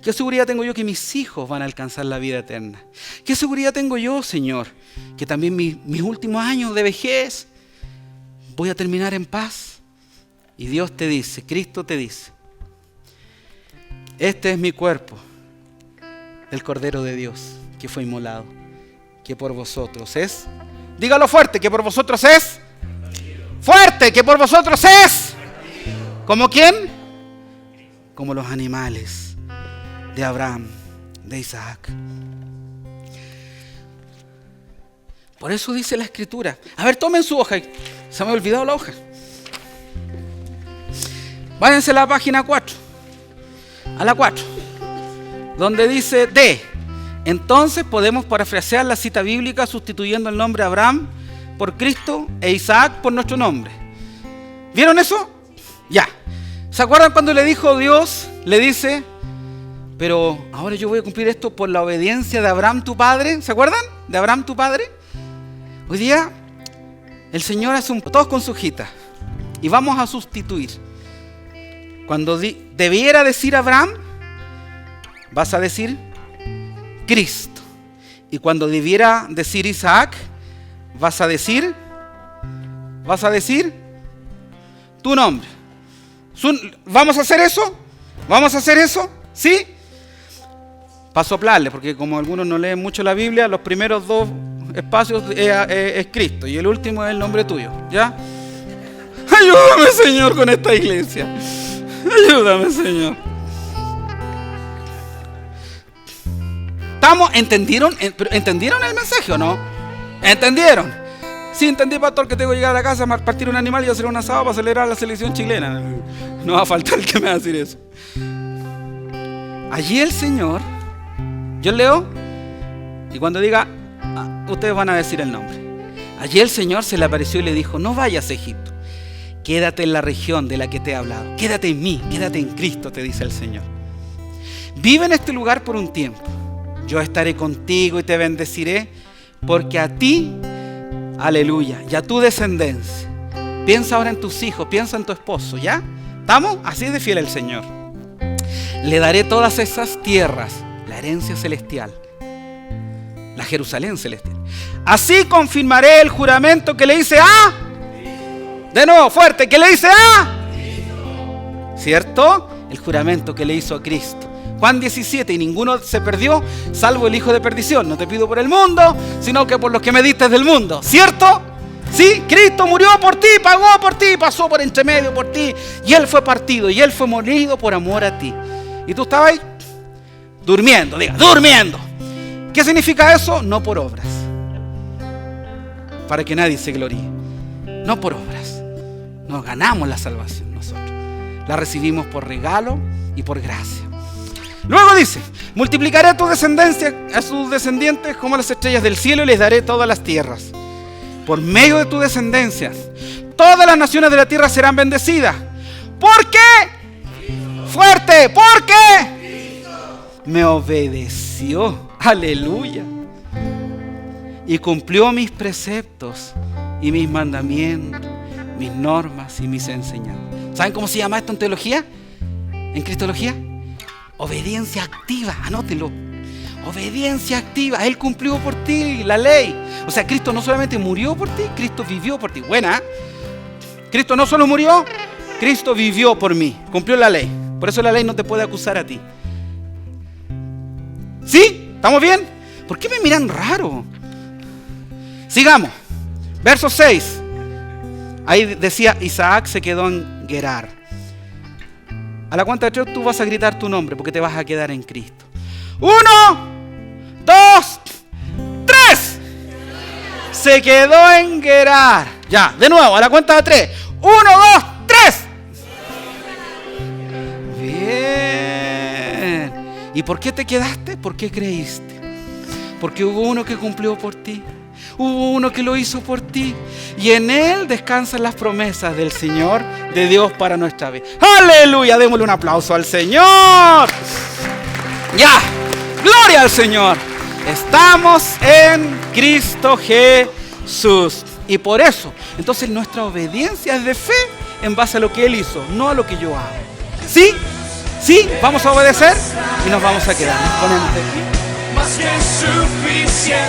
¿Qué seguridad tengo yo que mis hijos van a alcanzar la vida eterna? ¿Qué seguridad tengo yo, Señor, que también mis últimos años de vejez voy a terminar en paz? Y Dios te dice, Cristo te dice: este es mi cuerpo, el Cordero de Dios, que fue inmolado, que por vosotros es, dígalo fuerte, que por vosotros es, fuerte, que por vosotros es, ¿como quién? Como los animales de Abraham, de Isaac. Por eso dice la Escritura. A ver, tomen su hoja. Se me ha olvidado la hoja. Váyanse a la página 4. A la 4. Donde dice D. Entonces podemos parafrasear la cita bíblica sustituyendo el nombre Abraham por Cristo e Isaac por nuestro nombre. ¿Vieron eso? Ya. ¿Se acuerdan cuando le dijo Dios? Le dice: pero ahora yo voy a cumplir esto por la obediencia de Abraham tu padre. ¿Se acuerdan? De Abraham tu padre. Hoy día el Señor hace todos con su hojita y vamos a sustituir Cuando debiera decir Abraham, vas a decir Cristo. Y cuando debiera decir Isaac, vas a decir tu nombre. ¿Vamos a hacer eso? ¿Vamos a hacer eso? ¿Sí? Para soplarle, porque como algunos no leen mucho la Biblia, los primeros 2 espacios es Cristo y el último es el nombre tuyo, ¿ya? Ayúdame, Señor, con esta iglesia. Ayúdame, Señor. ¿Entendieron el mensaje o no? ¿Entendieron? Sí, entendí, pastor, que tengo que llegar a la casa, partir un animal y hacer un asado para celebrar la selección chilena. No va a faltar el que me va a decir eso. Allí el Señor, yo leo, y cuando diga, ustedes van a decir el nombre. Allí el Señor se le apareció y le dijo, no vayas a Egipto, quédate en la región de la que te he hablado, quédate en mí, quédate en Cristo, te dice el Señor. Vive en este lugar por un tiempo, yo estaré contigo y te bendeciré, porque a ti, aleluya, y a tu descendencia, piensa ahora en tus hijos, piensa en tu esposo, ¿ya? ¿Estamos? Así es de fiel el Señor. Le daré todas esas tierras, la herencia celestial, la Jerusalén celestial. Así confirmaré el juramento que le hice a... De nuevo, fuerte, que le hice a... ¿Cierto? El juramento que le hizo a Cristo. Juan 17, y ninguno se perdió, salvo el hijo de perdición. No te pido por el mundo, sino que por los que me diste del mundo. ¿Cierto? Sí, Cristo murió por ti, pagó por ti, pasó por entre medio por ti. Y Él fue partido, y Él fue molido por amor a ti. Y tú estabas ahí, durmiendo, diga, durmiendo. ¿Qué significa eso? No por obras. Para que nadie se gloríe. No por obras. Nos ganamos la salvación nosotros. La recibimos por regalo y por gracia. Luego dice, multiplicaré a tu descendencia, a sus descendientes como las estrellas del cielo y les daré todas las tierras. Por medio de tu descendencia, todas las naciones de la tierra serán bendecidas. ¿Por qué? Fuerte, ¿por qué? Me obedeció, aleluya. Y cumplió mis preceptos y mis mandamientos, mis normas y mis enseñanzas. ¿Saben cómo se llama esto en teología? ¿En cristología? Obediencia activa, anótelo. Obediencia activa. Él cumplió por ti la ley. O sea, Cristo no solamente murió por ti, Cristo vivió por ti. Buena. Cristo no solo murió, Cristo vivió por mí. Cumplió la ley. Por eso la ley no te puede acusar a ti. ¿Sí? ¿Estamos bien? ¿Por qué me miran raro? Sigamos. Verso 6. Ahí decía, Isaac se quedó en Gerar. A la cuenta de 3 tú vas a gritar tu nombre porque te vas a quedar en Cristo. 1, 2, 3. Se quedó en Gerar. Ya, de nuevo, a la cuenta de 3. 1, 2, 3. Bien. ¿Y por qué te quedaste? ¿Por qué creíste? Porque hubo uno que cumplió por ti. Hubo uno que lo hizo por ti. Y en Él descansan las promesas del Señor, de Dios para nuestra vida. ¡Aleluya! Démosle un aplauso al Señor. Ya. ¡Gloria al Señor! Estamos en Cristo Jesús. Y por eso, entonces nuestra obediencia es de fe en base a lo que Él hizo, no a lo que yo hago. ¿Sí? ¿Sí? Vamos a obedecer y nos vamos a quedar. Nos ponemos de pie. Más que suficiente.